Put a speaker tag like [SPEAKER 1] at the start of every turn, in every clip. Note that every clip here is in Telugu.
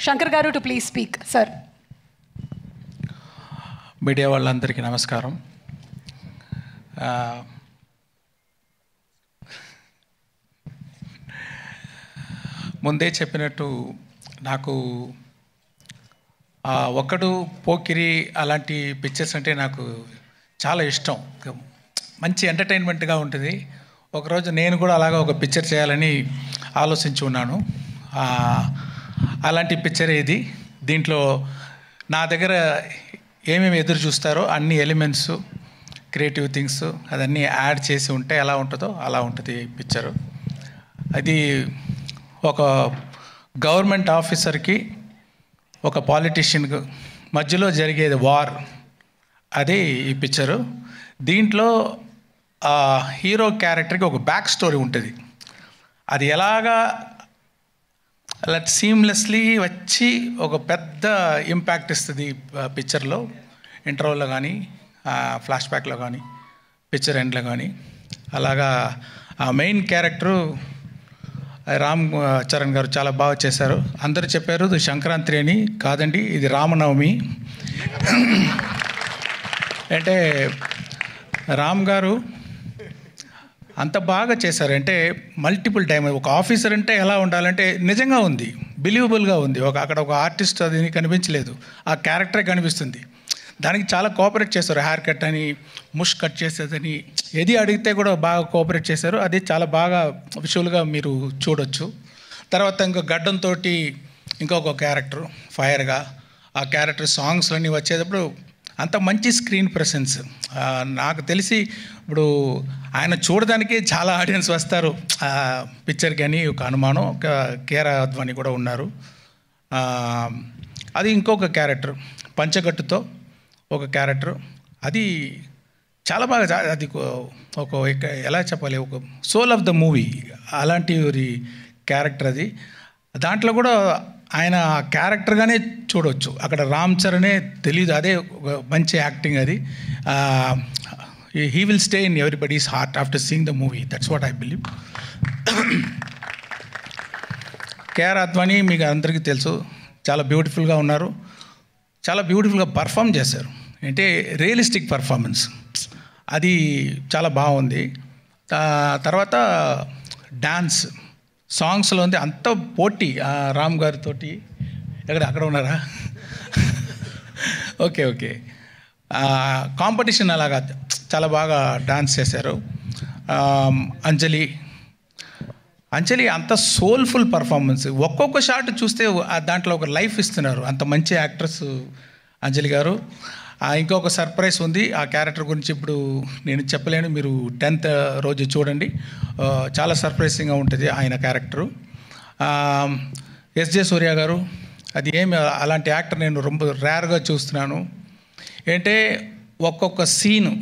[SPEAKER 1] శంకర్ గారు to please speak. Sir.
[SPEAKER 2] Media వాళ్ళందరికీ నమస్కారం. ముందే చెప్పినట్టు నాకు ఒక్కడు పోకిరి అలాంటి పిక్చర్స్ అంటే నాకు చాలా ఇష్టం. మంచి ఎంటర్టైన్మెంట్గా ఉంటుంది. ఒకరోజు నేను కూడా అలాగా ఒక పిక్చర్ చేయాలని ఆలోచించి ఉన్నాను. అలాంటి పిక్చర్ ఇది. దీంట్లో నా దగ్గర ఏమేమి ఎదురు చూస్తారో అన్ని ఎలిమెంట్స్, క్రియేటివ్ థింగ్స్ అదన్నీ యాడ్ చేసి ఉంటే ఎలా ఉంటుందో అలా ఉంటుంది పిక్చరు. అది ఒక గవర్నమెంట్ ఆఫీసర్కి ఒక పాలిటీషియన్ మధ్యలో జరిగేది వార్, అదే ఈ పిక్చరు. దీంట్లో హీరో క్యారెక్టర్కి ఒక బ్యాక్ స్టోరీ ఉంటుంది. అది ఎలాగా అలా సీమ్లెస్లీ వచ్చి ఒక పెద్ద ఇంపాక్ట్ ఇస్తుంది పిక్చర్లో. ఇంటర్వల్లో కానీ, ఫ్లాష్ బ్యాక్లో కానీ, పిక్చర్ ఎండ్లో కానీ. అలాగా ఆ మెయిన్ క్యారెక్టరు రామ్ చరణ్ గారు చాలా బాగా చేశారు. అందరూ చెప్పారు ఇది సంక్రాంతి అని. కాదండి, ఇది రామనవమి. అంటే రామ్ గారు అంత బాగా చేశారు. అంటే మల్టిపుల్ టైం ఒక ఆఫీసర్ అంటే ఎలా ఉండాలంటే నిజంగా ఉంది, బిలీవబుల్గా ఉంది. అక్కడ ఒక ఆర్టిస్ట్ అది కనిపించలేదు, ఆ క్యారెక్టరే కనిపిస్తుంది. దానికి చాలా కోఆపరేట్ చేశారు. హెయిర్ కట్ అని, ముష్ కట్ చేసేదని, ఏది అడిగితే కూడా బాగా కోఆపరేట్ చేశారు. అది చాలా బాగా విజువల్గా మీరు చూడొచ్చు. తర్వాత ఇంకో గడ్డంతో ఇంకొక క్యారెక్టర్ ఫైర్గా, ఆ క్యారెక్టర్ సాంగ్స్లన్నీ వచ్చేటప్పుడు అంత మంచి స్క్రీన్ ప్రెసెన్స్. నాకు తెలిసి ఇప్పుడు ఆయన చూడడానికి చాలా ఆడియన్స్ వస్తారు పిక్చర్కి అని ఒక అనుమానం. ఒక కేరా అద్వాని కూడా ఉన్నారు. అది ఇంకొక క్యారెక్టర్ పంచగట్టుతో ఒక క్యారెక్టర్, అది చాలా బాగా, అది ఒక ఎలా చెప్పాలి, ఒక సోల్ ఆఫ్ ద మూవీ అలాంటి క్యారెక్టర్ అది. దాంట్లో కూడా ఆయన క్యారెక్టర్గానే చూడవచ్చు. అక్కడ రామ్ చరణే తెలీదు, అదే ఒక మంచి యాక్టింగ్ అది. He will stay in everybody's heart after seeing the movie. That's what I believe. KR Advani మీకు అందరికీ తెలుసు, చాలా బ్యూటిఫుల్గా ఉన్నారు, చాలా బ్యూటిఫుల్గా పర్ఫామ్ చేశారు. అంటే రియలిస్టిక్ పర్ఫార్మెన్స్, అది చాలా బాగుంది. తర్వాత డాన్స్ సాంగ్స్లో ఉంది అంత పోటీ. రామ్ గారితో అక్కడ ఉన్నారా? ఓకే. కాంపిటీషన్ అలాగా చాలా బాగా డాన్స్ చేశారు. అంజలి అంత సోల్ఫుల్ పర్ఫార్మెన్స్. ఒక్కొక్క షాట్ చూస్తే దాంట్లో ఒక లైఫ్ ఇస్తున్నారు. అంత మంచి యాక్ట్రెస్ అంజలి గారు. ఇంకొక సర్ప్రైజ్ ఉంది ఆ క్యారెక్టర్ గురించి, ఇప్పుడు నేను చెప్పలేను, మీరు 10th రోజు చూడండి. చాలా సర్ప్రైజింగ్గా ఉంటుంది ఆయన క్యారెక్టరు. ఎస్జే సూర్య గారు, అది ఏమి అలాంటి యాక్టర్ నేను ரொம்ப రేర్గా చూస్తున్నాను. ఏంటంటే ఒక్కొక్క సీను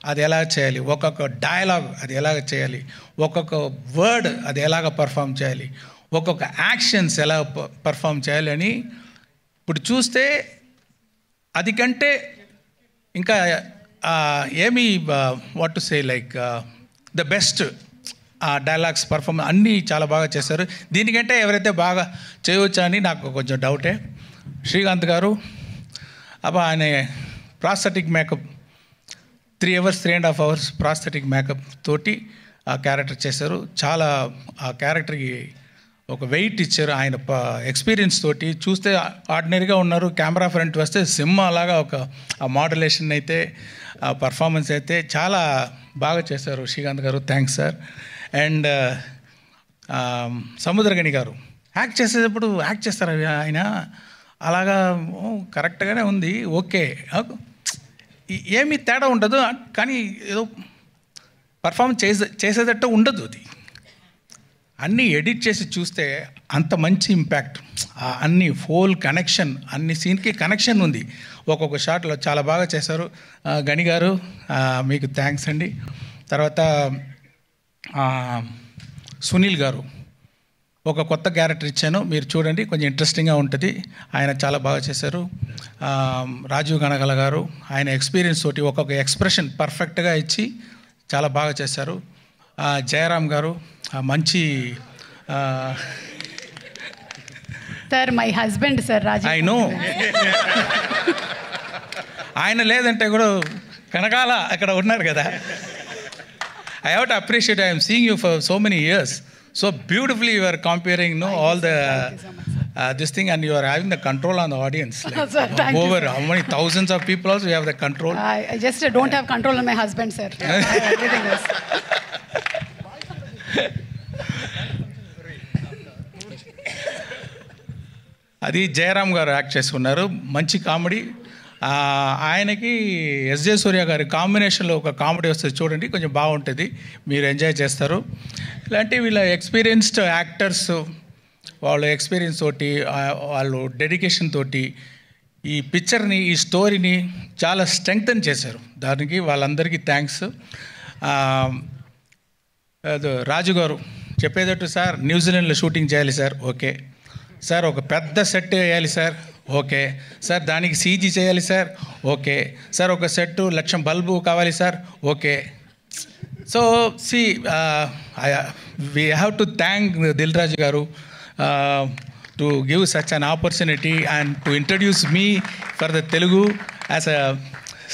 [SPEAKER 2] అది ఎలా చేయాలి, ఒక్కొక్క డైలాగ్ అది ఎలాగ చేయాలి, ఒక్కొక్క వర్డ్ అది ఎలాగ పర్ఫామ్ చేయాలి, ఒక్కొక్క యాక్షన్స్ ఎలా పర్ఫామ్ చేయాలి అని ఇప్పుడు చూస్తే అది కంటే ఇంకా ఏమి what to say like the best dialogues performance అన్నీ చాలా బాగా చేశారు. దీనికంటే ఎవరైతే బాగా చేయవచ్చా అని నాకు కొంచెం డౌటే. శ్రీకాంత్ గారు ఆయన prosthetic makeup 3 hours 3.5 hours prosthetic makeup తోటి ఆ క్యారెక్టర్ చేశారు. చాలా ఆ క్యారెక్టర్కి ఒక వెయిట్ ఇచ్చారు. ఆయన ఎక్స్పీరియన్స్ తోటి చూస్తే ఆర్డినరీగా ఉన్నారు, కెమెరా ఫ్రంట్ వస్తే సింహ అలాగా ఒక ఆ మోడ్యులేషన్ అయితే, ఆ పర్ఫార్మెన్స్ అయితే చాలా బాగా చేశారు శ్రీకాంత్ గారు. Thanks sir. అండ్ సముద్రగని గారు యాక్ట్ చేసేటప్పుడు యాక్ట్ చేస్తారు ఆయన అలాగా కరెక్ట్గానే ఉంది, ఓకే, ఏమీ తేడా ఉండదు, కానీ ఏదో పర్ఫార్మెన్స్ చేసేటట్టు ఉండదు. అది అన్నీ ఎడిట్ చేసి చూస్తే అంత మంచి ఇంపాక్ట్, అన్ని ఫోల్ కనెక్షన్, అన్ని సీన్కి కనెక్షన్ ఉంది ఒక్కొక్క షాట్లో. చాలా బాగా చేశారు గని గారు, మీకు థ్యాంక్స్ అండి. తర్వాత సునీల్ గారు ఒక కొత్త క్యారెక్టర్ ఇచ్చాను, మీరు చూడండి, కొంచెం ఇంట్రెస్టింగ్గా ఉంటుంది. ఆయన చాలా బాగా చేశారు. రాజీవ్ గణగల గారు ఆయన ఎక్స్పీరియన్స్ తోటి ఒక్కొక్క ఎక్స్ప్రెషన్ పర్ఫెక్ట్గా ఇచ్చి చాలా బాగా చేశారు. జయరామ్ గారు మంచి
[SPEAKER 1] sir my husband sir Raju.
[SPEAKER 2] I know. ఆయన లేదంటే కూడా కనకాల అక్కడ ఉన్నారు కదా. I have to appreciate. I'm seeing you for so many years. So beautifully you are comparing all the this thing, and you are having the control on the audience. Like,
[SPEAKER 1] sir,
[SPEAKER 2] over how many thousands of people also you have the control.
[SPEAKER 1] I just don't have control on my husband, sir. Everything else.
[SPEAKER 2] అది జయరామ్ గారు యాక్ట్ చేసుకున్నారు. మంచి కామెడీ. ఆయనకి ఎస్జే సూర్య గారి కాంబినేషన్లో ఒక కామెడీ వస్తుంది చూడండి, కొంచెం బాగుంటుంది, మీరు ఎంజాయ్ చేస్తారు. ఇలాంటి వీళ్ళ ఎక్స్పీరియన్స్డ్ యాక్టర్స్ వాళ్ళ ఎక్స్పీరియన్స్ తోటి, వాళ్ళు డెడికేషన్ తోటి ఈ పిక్చర్ని, ఈ స్టోరీని చాలా స్ట్రెంగ్తన్ చేశారు. దానికి వాళ్ళందరికీ థ్యాంక్స్. రాజు గారు చెప్పేటట్టు, సార్ న్యూజిలాండ్లో షూటింగ్ చేయాలి సార్, ఓకే సార్. ఒక పెద్ద సెట్ వేయాలి సార్, ఓకే సార్. దానికి సీజీ చేయాలి సార్, ఓకే సార్. ఒక సెట్ 1,00,000 బల్బు కావాలి sir, okay. So see we have to thank Dil Raju garu to give such an opportunity and to introduce me for the Telugu as a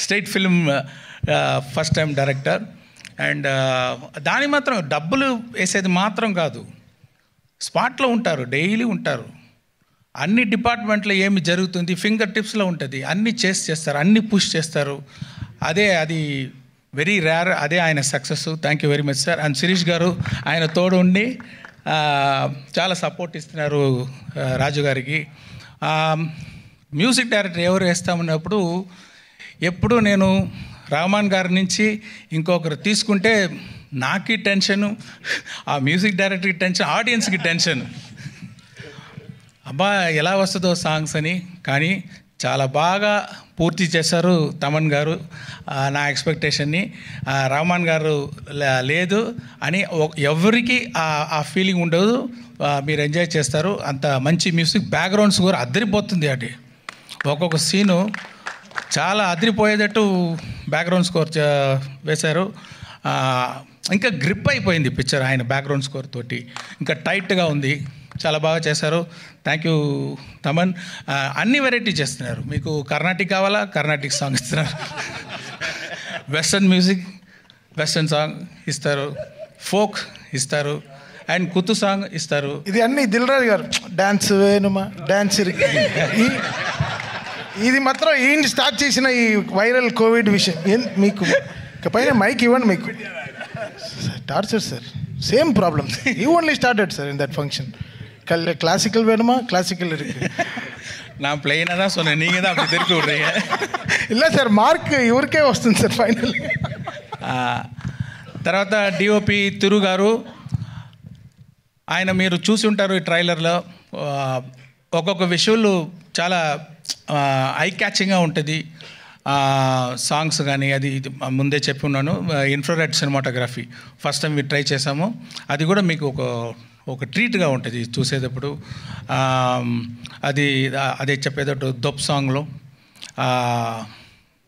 [SPEAKER 2] state film first time director. And దాని మాత్రం డబ్బులు వేసేది మాత్రం కాదు, స్పాట్లో ఉంటారు, డైలీ ఉంటారు. అన్ని డిపార్ట్మెంట్లో ఏమి జరుగుతుంది ఫింగర్ టిప్స్లో ఉంటుంది, అన్నీ చేస్తారు, అన్నీ పుష్ చేస్తారు. అది వెరీ రేర్. అదే ఆయన success. Thank you very much sir. And Shirish గారు ఆయన తోడు ఉండి చాలా సపోర్ట్ ఇస్తున్నారు రాజు గారికి. మ్యూజిక్ డైరెక్టర్ ఎవరు వేస్తామన్నప్పుడు ఎప్పుడు నేను రహమాన్ గారి నుంచి ఇంకొకరు తీసుకుంటే నాకి టెన్షను, ఆ మ్యూజిక్ డైరెక్టర్కి టెన్షన్, ఆడియన్స్కి టెన్షన్. అబ్బా ఎలా వస్తుందో సాంగ్స్ అని. కానీ చాలా బాగా పూర్తి చేశారు తమన్ గారు నా ఎక్స్పెక్టేషన్ని. రహమాన్ గారు లేదు అని ఎవరికి ఆ ఫీలింగ్ ఉండదు, మీరు ఎంజాయ్ చేస్తారు. అంత మంచి మ్యూజిక్, బ్యాక్గ్రౌండ్ స్కోర్ అదిరిపోతుంది. అది ఒక్కొక్క సీను చాలా అదిరిపోయేటట్టు బ్యాక్గ్రౌండ్ స్కోర్ వేశారు. ఇంకా గ్రిప్ అయిపోయింది పిక్చర్ ఆయన బ్యాక్గ్రౌండ్ స్కోర్ తోటి, ఇంకా టైట్గా ఉంది. చాలా బాగా చేశారు. Thank you Thaman. అన్ని వెరైటీ చేస్తున్నారు. మీకు కర్ణాటిక్ కావాలా, కర్ణాటిక్ సాంగ్ ఇస్తున్నారు. వెస్టర్న్ మ్యూజిక్, వెస్టర్న్ సాంగ్ ఇస్తారు. ఫోక్ ఇస్తారు. అండ్ కుత్తు సాంగ్ ఇస్తారు.
[SPEAKER 3] ఇది అన్ని దిల్ రాజు గారు డాన్స్ వేణుమా డాన్స్ ఇది మాత్రం ఈయన స్టార్ట్ చేసిన ఈ వైరల్ కోవిడ్ విషయం. మీకు పైన మైక్ ఇవ్వండి. మీకు torture sir, same problem. You only started sir in that function. Classical வேணுமா, கிளாசிக்கல் இருக்கு.
[SPEAKER 2] நான் பிளெயினாக தான் சொன்னேன், நீங்கள் தான் அப்படி திருப்பி விட்றீங்க.
[SPEAKER 3] இல்லை సార్, మార్క్ ఎవరికే వస్తుంది సార్ ఫైనల్.
[SPEAKER 2] తర్వాత డిఓపి తిరు గారు, ఆయన మీరు చూసి ఉంటారు ఈ ట్రైలర్లో. ఒక్కొక్క విషువల్ చాలా ఐ క్యాచింగ్గా ఉంటుంది. సాంగ్స్ కానీ అది ముందే చెప్పి ఉన్నాను. Infrared cinematography first time try చేసాము. అది కూడా మీకు ఒక ట్రీట్గా ఉంటుంది చూసేటప్పుడు. అదే చెప్పేటట్టు దొప్ సాంగ్లో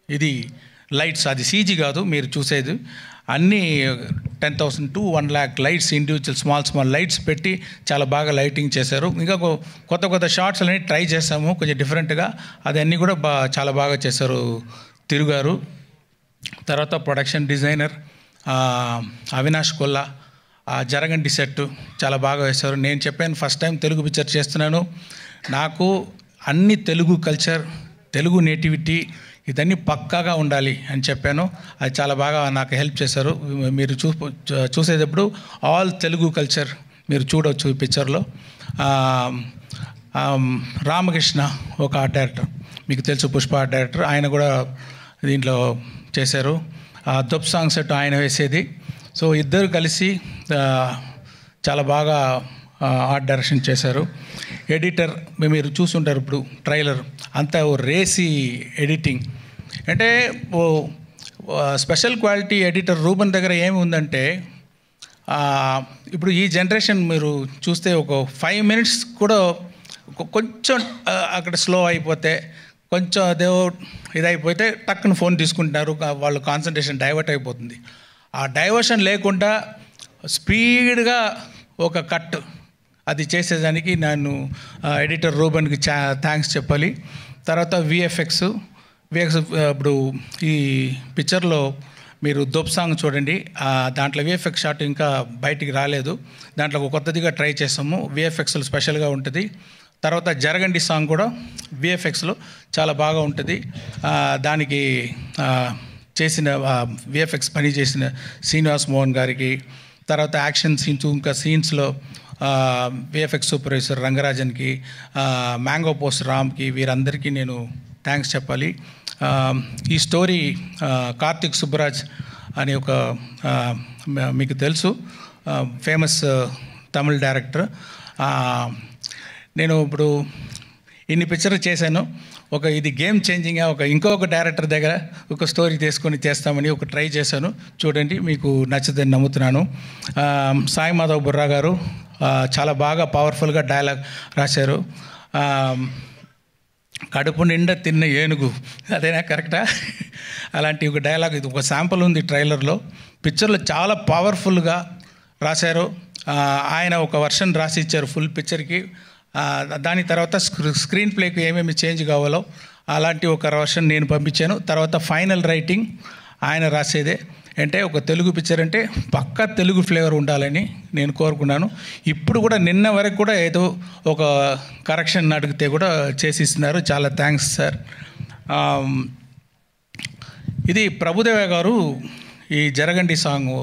[SPEAKER 2] ఇది లైట్స్, అది సీజీ కాదు మీరు చూసేది. అన్నీ 10,000 to 1 lakh lights, individual small lights పెట్టి చాలా బాగా లైటింగ్ చేశారు. ఇంకా కొత్త షార్ట్స్ అన్నీ ట్రై చేసాము కొంచెం డిఫరెంట్గా. అదన్నీ కూడా చాలా బాగా చేశారు తిరుగారు. తర్వాత ప్రొడక్షన్ డిజైనర్ అవినాష్ కొల్లా, జరగండి సెట్ చాలా బాగా వేశారు. నేను చెప్పాను ఫస్ట్ టైం తెలుగు పిక్చర్ చేస్తున్నాను, నాకు అన్ని తెలుగు కల్చర్, తెలుగు నేటివిటీ ఇదన్నీ పక్కాగా ఉండాలి అని చెప్పాను. అది చాలా బాగా నాకు హెల్ప్ చేశారు. మీరు చూసేటప్పుడు ఆల్ తెలుగు కల్చర్ మీరు చూడవచ్చు ఈ పిక్చర్లో. రామకృష్ణ ఒక ఆర్ట్ డైరెక్టర్, మీకు తెలుసు, పుష్ప ఆర్ట్ డైరెక్టర్, ఆయన కూడా దీంట్లో చేశారు. దొప్ సాంగ్ సెట్ ఆయన వేసేది. సో ఇద్దరు కలిసి చాలా బాగా ఆర్ట్ డైరెక్షన్ చేశారు. ఎడిటర్ మీరు చూసుంటారు ఇప్పుడు ట్రైలర్ అంతా ఓ రేసి ఎడిటింగ్. అంటే ఓ స్పెషల్ క్వాలిటీ ఎడిటర్ రూబన్ దగ్గర ఏమి ఉందంటే, ఇప్పుడు ఈ జనరేషన్ మీరు చూస్తే ఒక 5 minutes కూడా కొంచెం అక్కడ స్లో అయిపోతే, కొంచెం అదే ఇదైపోతే టక్కున ఫోన్ తీసుకుంటున్నారు, వాళ్ళు కాన్సన్ట్రేషన్ డైవర్ట్ అయిపోతుంది. ఆ డైవర్షన్ లేకుండా స్పీడ్గా ఒక కట్ అది చేసేదానికి నన్ను ఎడిటర్ రూబన్కి థ్యాంక్స్ చెప్పాలి. తర్వాత విఎఫ్ఎక్స్ ఇప్పుడు ఈ పిక్చర్లో మీరు దొప్ సాంగ్ చూడండి, దాంట్లో విఎఫ్ఎక్స్ షాట్ ఇంకా బయటికి రాలేదు. దాంట్లో ఒక కొత్తదిగా ట్రై చేసాము, విఎఫ్ఎక్స్లో స్పెషల్గా ఉంటుంది. తర్వాత జరగండి సాంగ్ కూడా విఎఫ్ఎక్స్లో చాలా బాగా ఉంటుంది. దానికి చేసిన విఎఫ్ఎక్స్ పని చేసిన శ్రీనివాస్ మోహన్ గారికి, తర్వాత యాక్షన్ సీన్స్ ఇంకా సీన్స్లో విఎఫ్ఎక్స్ సూపర్వైజర్ రంగరాజన్కి, మ్యాంగో పోస్ట్ రామ్కి, వీరందరికీ నేను థ్యాంక్స్ చెప్పాలి. ఈ స్టోరీ కార్తిక్ సుబ్బరాజ్ అనే ఒక మీకు తెలుసు ఫేమస్ తమిళ్ డైరెక్టర్. నేను ఇప్పుడు ఇన్ని పిక్చర్లు చేశాను, ఇది గేమ్ చేంజింగ్గా ఇంకొక డైరెక్టర్ దగ్గర ఒక స్టోరీ తీసుకొని చేస్తామని ట్రై చేశాను. చూడండి, మీకు నచ్చుదని నమ్ముతున్నాను. సాయి మాధవ్ బుర్రా గారు చాలా బాగా పవర్ఫుల్గా డైలాగ్ రాశారు. కడుపు నిండా తిన్న ఏనుగు, అదేనా కరెక్టా? అలాంటి ఒక డైలాగ్, ఇది ఒక శాంపుల్ ఉంది ట్రైలర్లో. పిక్చర్లో చాలా పవర్ఫుల్గా రాశారు. ఆయన ఒక వర్షన్ రాసి ఇచ్చారు ఫుల్ పిక్చర్కి. దాని తర్వాత స్క్రీన్ ప్లేకి ఏమేమి చేంజ్ కావాలో అలాంటి ఒక వర్షన్ నేను పంపించాను. తర్వాత ఫైనల్ రైటింగ్ ఆయన రాసేదే. అంటే ఒక తెలుగు పిక్చర్ అంటే పక్కా తెలుగు ఫ్లేవర్ ఉండాలని నేను కోరుకున్నాను. ఇప్పుడు కూడా నిన్న వరకు కూడా ఏదో ఒక కరెక్షన్ అడిగితే కూడా చేసి ఇస్తున్నారు. చాలా థ్యాంక్స్ సార్. ఇది ప్రభుదేవ గారు ఈ జరగండి సాంగ్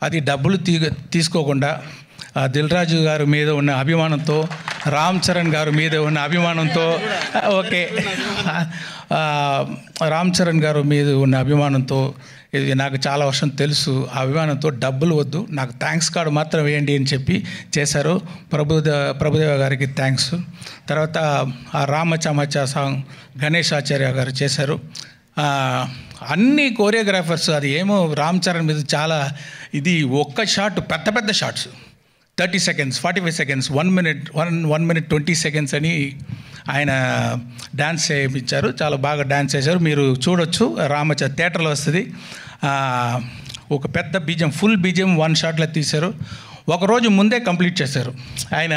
[SPEAKER 2] అది డబ్బులు తీసుకోకుండా దిల్ రాజు గారి మీద ఉన్న అభిమానంతో, రామ్ చరణ్ గారి మీద ఉన్న అభిమానంతో, ఓకే రామ్ చరణ్ గారి మీద ఉన్న అభిమానంతో, ఇది నాకు చాలా వర్షం తెలుసు, ఆ అభిమానంతో డబ్బులు వద్దు, నాకు థ్యాంక్స్ కార్డు మాత్రం వేయండి అని చెప్పి చేశారు. ప్రభుదేవ గారికి థ్యాంక్స్. తర్వాత ఆ రామచమచ సాంగ్ గణేష్ ఆచార్య గారు చేశారు. అన్ని కోరియోగ్రాఫర్స్, అది ఏమో రామ్ చరణ్ మీద చాలా ఇది ఒక్క షాట్, పెద్ద పెద్ద shots 30 seconds, 45 seconds, 1 minute 20 seconds అని ఆయన డ్యాన్స్ చేయించారు. చాలా బాగా డ్యాన్స్ చేశారు. మీరు చూడొచ్చు, రామచ థియేటర్లో వస్తుంది. ఒక పెద్ద బీజం, ఫుల్ బీజం 1 షాట్లో తీశారు. ఒకరోజు ముందే కంప్లీట్ చేశారు. ఆయన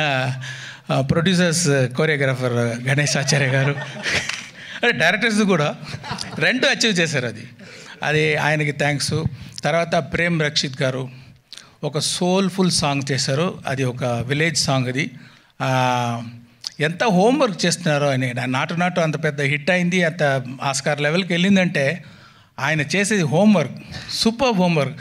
[SPEAKER 2] ప్రొడ్యూసర్స్, కోరియోగ్రాఫర్ గణేష్ ఆచార్య గారు, అంటే డైరెక్టర్స్ కూడా 2 అచీవ్ చేశారు. అది ఆయనకి థ్యాంక్స్. తర్వాత ప్రేమ్ రక్షిత్ గారు ఒక సోల్ఫుల్ సాంగ్ చేశారు. అది ఒక విలేజ్ సాంగ్. అది ఎంత హోంవర్క్ చేస్తున్నారో అని, నాటు అంత పెద్ద హిట్ అయింది, అంత ఆస్కార్ లెవెల్కి వెళ్ళిందంటే ఆయన చేసేది హోంవర్క్, సూపర్ హోంవర్క్.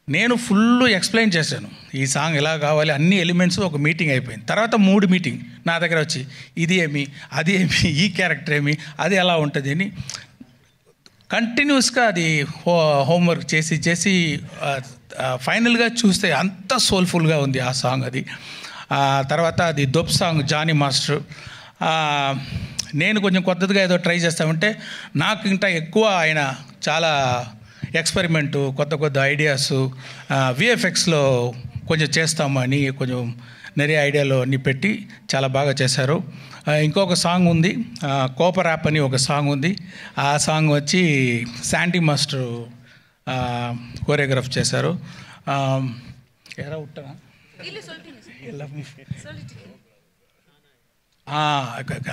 [SPEAKER 2] నేను ఫుల్ ఎక్స్ప్లెయిన్ చేశాను, ఈ సాంగ్ ఎలా కావాలి, అన్ని ఎలిమెంట్స్. ఒక మీటింగ్ అయిపోయింది. తర్వాత 3 మీటింగ్ నా దగ్గర వచ్చి, ఇది ఏమి, అది ఏమి, ఈ క్యారెక్టర్ ఏమి, అది ఎలా ఉంటుంది అని కంటిన్యూస్గా అది హోంవర్క్ చేసి ఫైనల్గా చూస్తే అంత సోల్ఫుల్గా ఉంది ఆ సాంగ్. అది తర్వాత అది దొప్ సాంగ్ జానీ మాస్టర్. నేను కొంచెం కొత్తగా ఏదో ట్రై చేస్తామంటే నాకు ఇంకా ఎక్కువ ఆయన చాలా ఎక్స్పెరిమెంటు, కొత్త ఐడియాస్ విఎఫ్ఎక్స్లో కొంచెం చేస్తామని కొంచెం நிறைய ఐడియాలు అన్నీ పెట్టి చాలా బాగా చేశారు. ఇంకొక సాంగ్ ఉంది, కోపర్ యాప్ అని ఒక సాంగ్ ఉంది. ఆ సాంగ్ వచ్చి శాండీ మాస్టర్ కోరియోగ్రాఫ్ చేశారు. ఎరా ఉట్టనా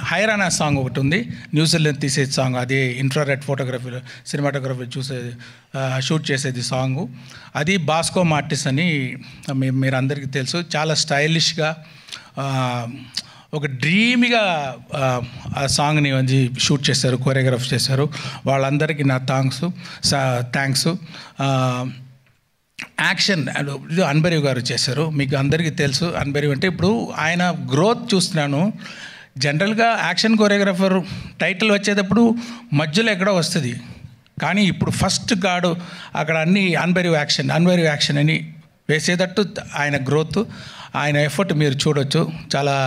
[SPEAKER 2] హైరానా సాంగ్ ఒకటి ఉంది, న్యూజిలాండ్ తీసేది సాంగ్. అది ఇన్ఫ్రారెడ్ ఫోటోగ్రఫీలో, సినిమాటోగ్రఫీ షూట్ చేసేది సాంగు. అది బాస్కో మార్టిస్ అని మీరు అందరికీ తెలుసు. చాలా స్టైలిష్గా ఒక డ్రీమ్గా ఆ సాంగ్ని షూట్ చేశారు, కోరియోగ్రాఫ్ చేశారు. వాళ్ళందరికీ నా థ్యాంక్స్. యాక్షన్ అన్బరీవ్ గారు చేశారు. మీకు అందరికీ తెలుసు అన్బరీవ్ అంటే. ఇప్పుడు ఆయన గ్రోత్ చూస్తున్నాను. జనరల్గా యాక్షన్ కోరియోగ్రాఫర్ టైటిల్ వచ్చేటప్పుడు మధ్యలో ఎక్కడో వస్తుంది, కానీ ఇప్పుడు ఫస్ట్ గాడు అక్కడ అన్ని అన్బరీవ్ యాక్షన్ అని వేసేటట్టు ఆయన గ్రోత్, ఆయన ఎఫర్ట్ మీరు చూడొచ్చు. చాలా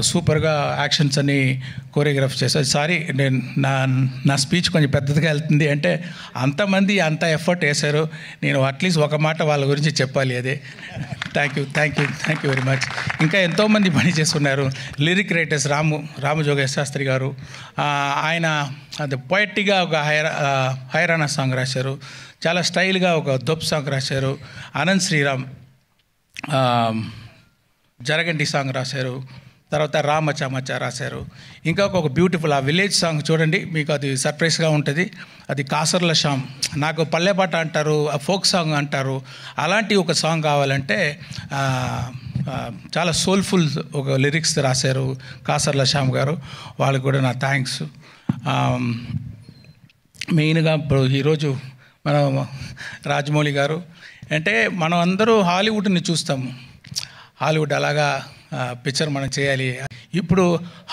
[SPEAKER 2] సూపర్గా యాక్షన్స్ అని కోరియోగ్రాఫ్ చేశారు. సారీ, నేను నా స్పీచ్ కొంచెం పెద్దదిగా వెళ్తుంది అంటే అంతమంది అంత ఎఫర్ట్ వేశారు. నేను అట్లీస్ట్ ఒక మాట వాళ్ళ గురించి చెప్పాలి. అదే థ్యాంక్ యూ వెరీ మచ్. ఇంకా ఎంతోమంది పని చేస్తున్నారు. లిరిక్ రైటర్స్ రామజోగేశ్ శాస్త్రి గారు, ఆయన అది పోయట్గా ఒక హైరానా సాంగ్ రాశారు. చాలా స్టైల్గా ఒక దొప్ సాంగ్ రాశారు. అనంత్ శ్రీరామ్ జరగండి సాంగ్ రాశారు, తర్వాత రామచమచ రాశారు. ఇంకా ఒక బ్యూటిఫుల్ ఆ విలేజ్ సాంగ్ చూడండి, మీకు అది సర్ప్రైజ్గా ఉంటుంది. అది కాసర్ల శ్యామ్, నాకు పల్లెపాట అంటారు, ఆ ఫోక్ సాంగ్ అంటారు, అలాంటి ఒక సాంగ్ కావాలంటే చాలా సోల్ఫుల్ ఒక లిరిక్స్ రాశారు కాసర్ల శ్యామ్ గారు. వాళ్ళకి కూడా నా థ్యాంక్స్. మెయిన్గా ఇప్పుడు ఈరోజు మనం రాజమౌళి గారు అంటే మనం అందరూ హాలీవుడ్ని చూస్తాము, హాలీవుడ్ అలాగా పిక్చర్ మనం చేయాలి. ఇప్పుడు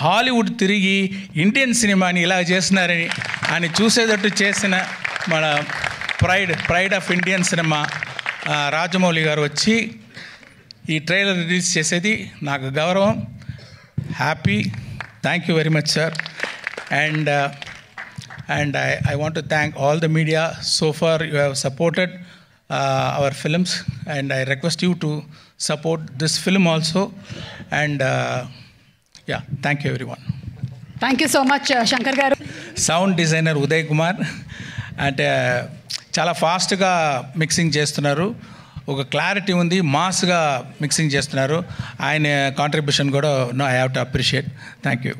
[SPEAKER 2] హాలీవుడ్ తిరిగి ఇండియన్ సినిమాని ఇలా చేస్తున్నారని అని చూసేటట్టు చేసిన మన pride of Indian cinema Rajamouli గారు వచ్చి ఈ ట్రైలర్ రిలీజ్ చేసేది నాకు గౌరవం. Happy. Thank you very much sir. And I want to thank all the media. So far you have supported our films, and I request you to support this film also. And yeah, thank you everyone.
[SPEAKER 1] Thank you so much, Shankar garu.
[SPEAKER 2] Sound designer Uday Kumar అంటే చాలా ఫాస్ట్గా మిక్సింగ్ చేస్తున్నారు, ఒక క్లారిటీ ఉంది, మాస్గా మిక్సింగ్ చేస్తున్నారు. ఆయన కాంట్రిబ్యూషన్ కూడా I have to appreciate. Thank you.